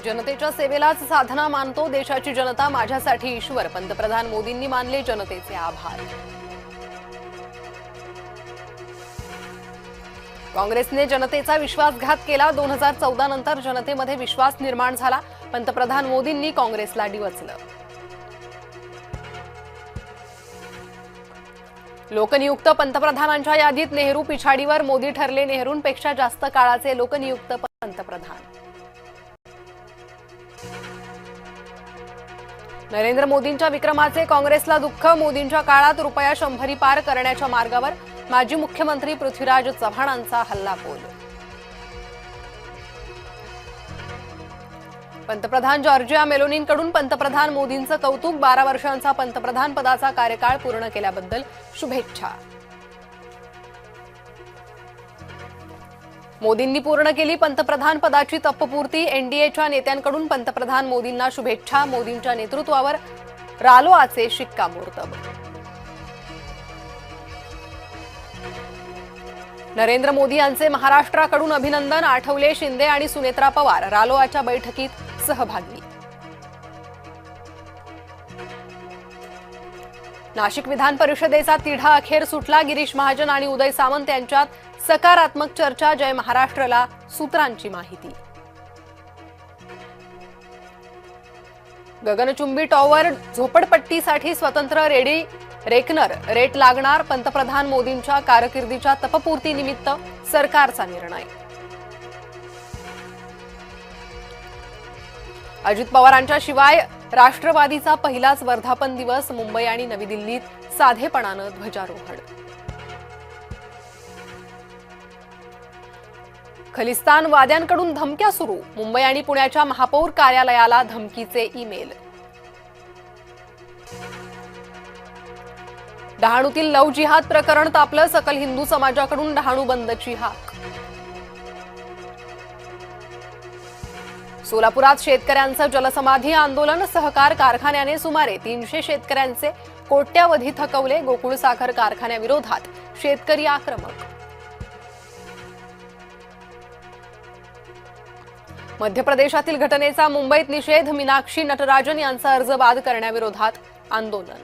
जनतेच्या सेवेलाच साधना मानतो देशाची जनता माझ्यासाठी ईश्वर। पंतप्रधान मोदींनी मानले जनतेचे आभार। काँग्रेसने जनतेचा विश्वासघात केला। 2014 नंतर जनतेमध्ये विश्वास निर्माण झाला। पंतप्रधान मोदींनी काँग्रेसला डिवचलं। लोकनियुक्त पंतप्रधानांच्या यादीत नेहरू पिछाडीवर, मोदी ठरले नेहरूंपेक्षा जास्त काळाचे लोकनियुक्त पंतप्रधान। नरेंद्र मोदींच्या विक्रमाचे काँग्रेसला दुःख। मोदींच्या काळात रुपया 100 पार करण्याच्या मार्गावर, माजी मुख्यमंत्री पृथ्वीराज चव्हाणांचा हल्लाबोल। पंतप्रधान जॉर्जिया मेलोनींकडून पंतप्रधान मोदींचं कौतुक। 12 वर्षांचा पंतप्रधान पदाचा कार्यकाळ पूर्ण केल्याबद्दल शुभेच्छा। मोदींनी पूर्ण केली पंतप्रधान पदाची तपपूर्ती। एनडीएच्या नेत्यांकडून पंतप्रधान मोदींना शुभेच्छा। मोदींच्या नेतृत्वावर रालोआचे शिक्कामोर्तब। नरेंद्र मोदी यांचे महाराष्ट्राकडून अभिनंदन। आठवले, शिंदे आणि सुनेत्रा पवार रालोआच्या बैठकीत सहभागी। नाशिक विधान परिषदेचा तिढा अखेर सुटला। गिरीश महाजन आणि उदय सामंत यांच्यात सकारात्मक चर्चा। जय महाराष्ट्रला सूत्रांची माहिती। गगनचुंबी टॉवर झोपडपट्टीसाठी स्वतंत्र रेकनर रेट लागणार। पंतप्रधान मोदींच्या कारकिर्दीच्या तपपूर्तीनिमित्त सरकारचा निर्णय। अजित पवारांच्या शिवाय राष्ट्रवादीचा पहिलाच वर्धापन दिवस। मुंबई आणि नवी दिल्लीत साधेपणानं ध्वजारोहण। खलिस्तान वाद्यांकडून धमक्या सुरू। मुंबई आणि पुण्याच्या महापौर कार्यालयाला धमकीचे ईमेल। डहाणूतील लव्ह जिहाद प्रकरण तापलं। सकल हिंदू समाजाकडून डहाणू बंदची हाक। सोलापुरात शेतकऱ्यांचं जलसमाधी आंदोलन। सहकार कारखान्याने सुमारे 300 शेतकऱ्यांचे कोट्यावधी थकवले। गोकुळ साखर कारखान्याविरोधात शेतकरी आक्रमक। मध्य प्रदेशातील घटनेचा मुंबईत निषेध। मीनाक्षी नटराजन यांचा अर्ज बाद करण्याविरोधात आंदोलन।